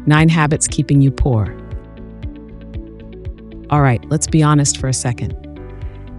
9 habits keeping you poor. All right, let's be honest for a second.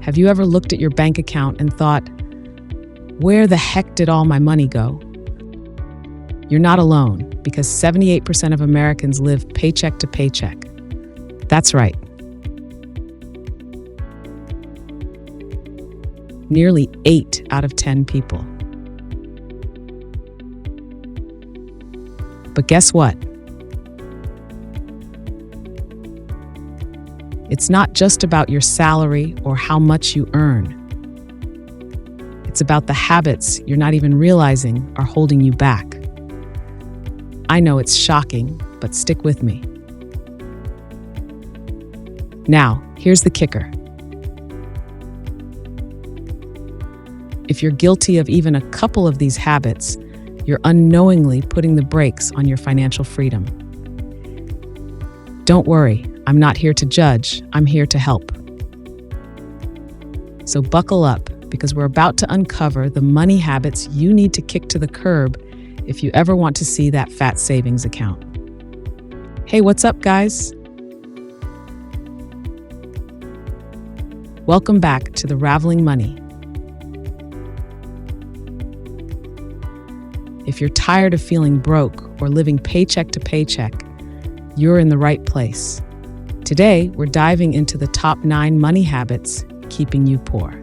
Have you ever looked at your bank account and thought, where the heck did all my money go? You're not alone, because 78% of Americans live paycheck to paycheck. That's right. Nearly 8 out of 10 people. But guess what? It's not just about your salary or how much you earn. It's about the habits you're not even realizing are holding you back. I know it's shocking, but stick with me. Now, here's the kicker. If you're guilty of even a couple of these habits, you're unknowingly putting the brakes on your financial freedom. Don't worry, I'm not here to judge, I'm here to help. So buckle up, because we're about to uncover the money habits you need to kick to the curb if you ever want to see that fat savings account. Hey, what's up, guys? Welcome back to the Raveling Money. If you're tired of feeling broke or living paycheck to paycheck, you're in the right place. Today, we're diving into the top 9 money habits keeping you poor.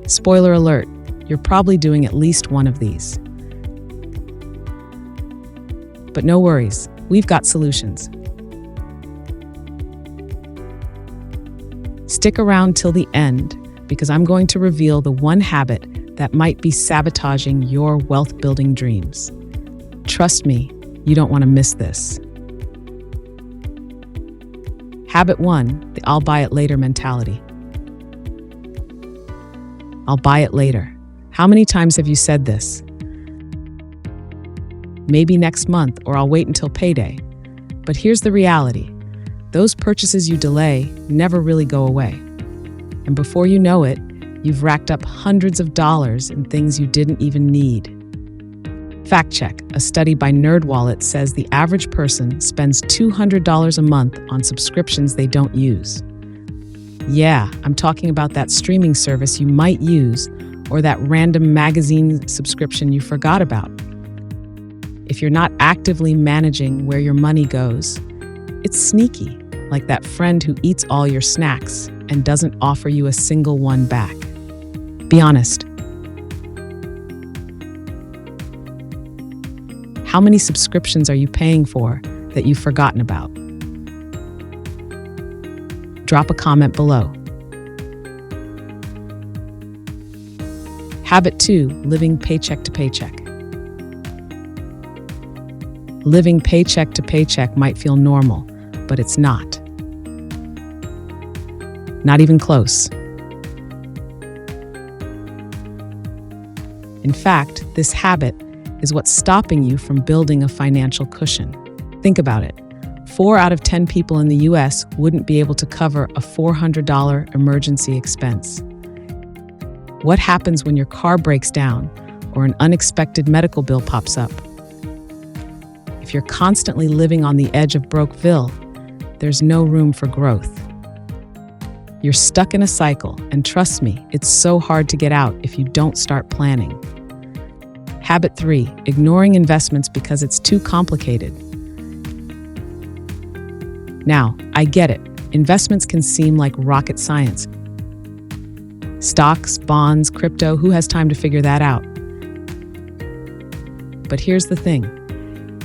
Spoiler alert, you're probably doing at least one of these. But no worries, we've got solutions. Stick around till the end, because I'm going to reveal the one habit that might be sabotaging your wealth-building dreams. Trust me, you don't want to miss this. Habit 1, the I'll buy it later mentality. I'll buy it later. How many times have you said this? Maybe next month, or I'll wait until payday. But here's the reality. Those purchases you delay never really go away. And before you know it, you've racked up hundreds of dollars in things you didn't even need. Fact check, a study by NerdWallet says the average person spends $200 a month on subscriptions they don't use. Yeah, I'm talking about that streaming service you might use, or that random magazine subscription you forgot about. If you're not actively managing where your money goes, it's sneaky, like that friend who eats all your snacks and doesn't offer you a single one back. Be honest. How many subscriptions are you paying for that you've forgotten about? Drop a comment below. Habit 2, living paycheck to paycheck. Living paycheck to paycheck might feel normal, but it's not. Not even close. In fact, this habit is what's stopping you from building a financial cushion. Think about it. 4 out of 10 people in the US wouldn't be able to cover a $400 emergency expense. What happens when your car breaks down or an unexpected medical bill pops up? If you're constantly living on the edge of Brokeville, there's no room for growth. You're stuck in a cycle, and trust me, it's so hard to get out if you don't start planning. Habit 3, ignoring investments because it's too complicated. Now, I get it. Investments can seem like rocket science. Stocks, bonds, crypto, who has time to figure that out? But here's the thing.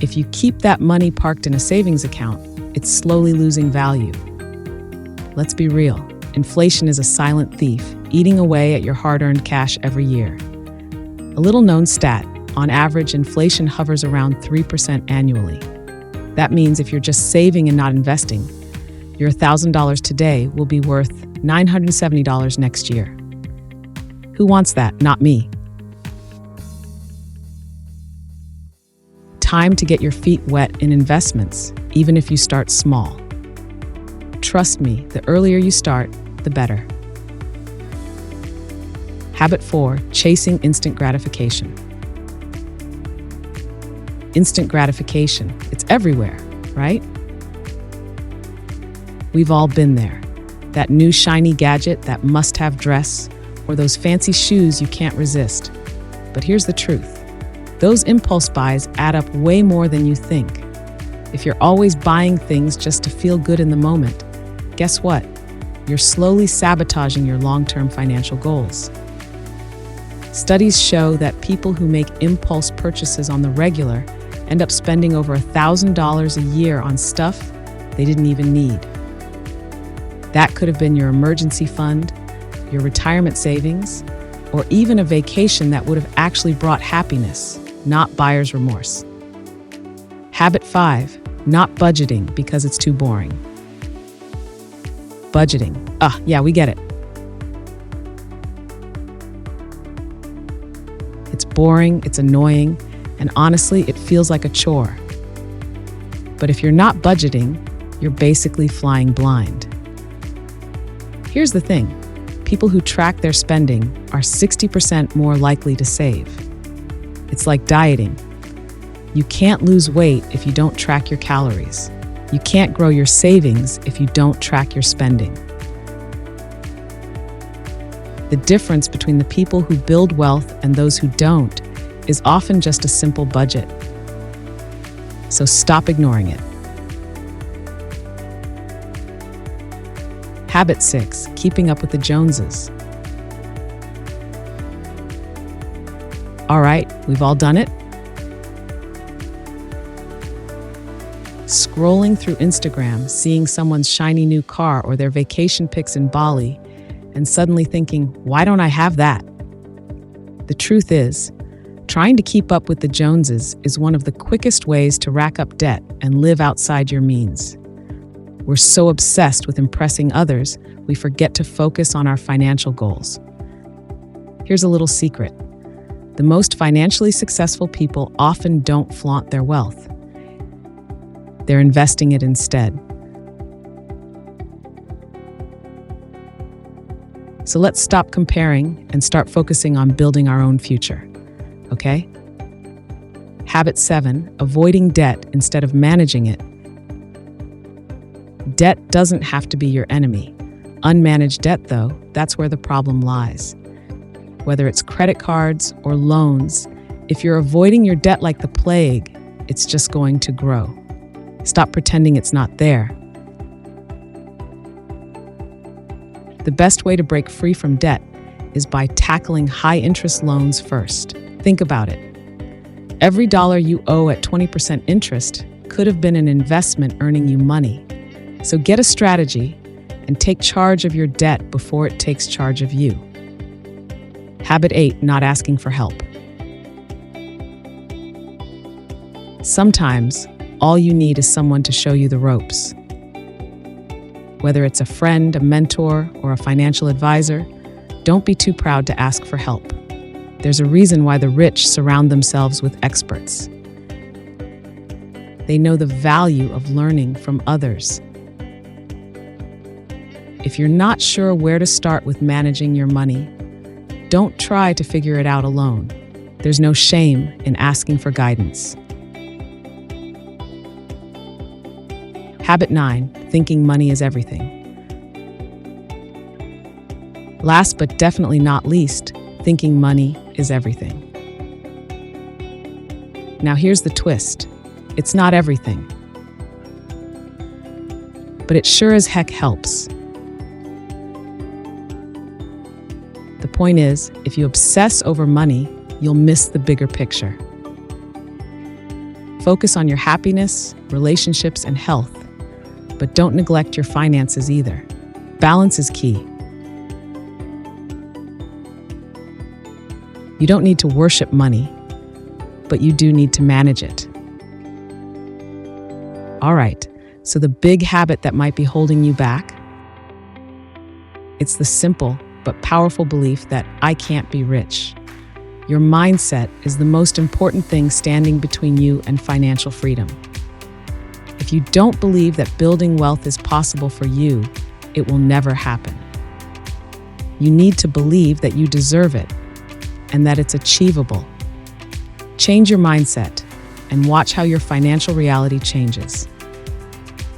If you keep that money parked in a savings account, it's slowly losing value. Let's be real. Inflation is a silent thief, eating away at your hard-earned cash every year. A little-known stat, on average, inflation hovers around 3% annually. That means if you're just saving and not investing, your $1,000 today will be worth $970 next year. Who wants that? Not me. Time to get your feet wet in investments, even if you start small. Trust me, the earlier you start, the better. Habit 4, chasing instant gratification. Instant gratification, it's everywhere. right? We've all been there. That new shiny gadget, that must-have dress, or those fancy shoes you can't resist. But here's the truth. Those impulse buys add up way more than you think. If you're always buying things just to feel good in the moment, guess what? You're slowly sabotaging your long-term financial goals. Studies show that people who make impulse purchases on the regular end up spending over $1,000 a year on stuff they didn't even need. That could have been your emergency fund, your retirement savings, or even a vacation that would have actually brought happiness, not buyer's remorse. Habit 5, not budgeting because it's too boring. Budgeting. Yeah, we get it. It's boring, it's annoying, and honestly, it feels like a chore. But if you're not budgeting, you're basically flying blind. Here's the thing. People who track their spending are 60% more likely to save. It's like dieting. You can't lose weight if you don't track your calories. You can't grow your savings if you don't track your spending. The difference between the people who build wealth and those who don't is often just a simple budget. So stop ignoring it. Habit 6, keeping up with the Joneses. All right, we've all done it. Scrolling through Instagram, seeing someone's shiny new car or their vacation pics in Bali, and suddenly thinking, why don't I have that? The truth is, trying to keep up with the Joneses is one of the quickest ways to rack up debt and live outside your means. We're so obsessed with impressing others, we forget to focus on our financial goals. Here's a little secret. The most financially successful people often don't flaunt their wealth. They're investing it instead. So let's stop comparing and start focusing on building our own future, okay? Habit 7, avoiding debt instead of managing it. Debt doesn't have to be your enemy. Unmanaged debt, though, that's where the problem lies. Whether it's credit cards or loans, if you're avoiding your debt like the plague, it's just going to grow. Stop pretending it's not there. The best way to break free from debt is by tackling high-interest loans first. Think about it. Every dollar you owe at 20% interest could have been an investment earning you money. So get a strategy and take charge of your debt before it takes charge of you. Habit 8, not asking for help. Sometimes, all you need is someone to show you the ropes. Whether it's a friend, a mentor, or a financial advisor, don't be too proud to ask for help. There's a reason why the rich surround themselves with experts. They know the value of learning from others. If you're not sure where to start with managing your money, don't try to figure it out alone. There's no shame in asking for guidance. Habit 9, thinking money is everything. Last but definitely not least, thinking money is everything. Now here's the twist. It's not everything. But it sure as heck helps. The point is, if you obsess over money, you'll miss the bigger picture. Focus on your happiness, relationships, and health, but don't neglect your finances either. Balance is key. You don't need to worship money, but you do need to manage it. All right, so the big habit that might be holding you back? It's the simple but powerful belief that I can't be rich. Your mindset is the most important thing standing between you and financial freedom. If you don't believe that building wealth is possible for you, it will never happen. You need to believe that you deserve it and that it's achievable. Change your mindset and watch how your financial reality changes.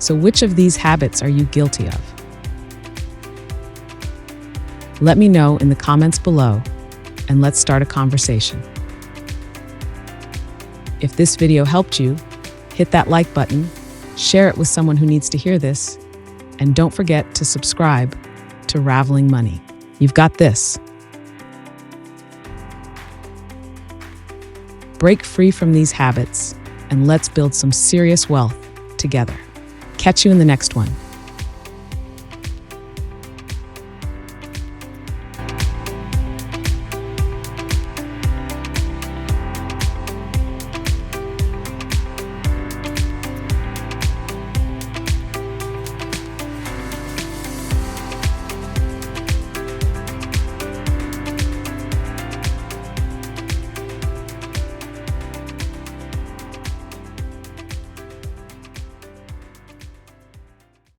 So which of these habits are you guilty of? Let me know in the comments below, and let's start a conversation. If this video helped you, hit that like button, share it with someone who needs to hear this, and don't forget to subscribe to Raveling Money. You've got this. Break free from these habits, and let's build some serious wealth together. Catch you in the next one.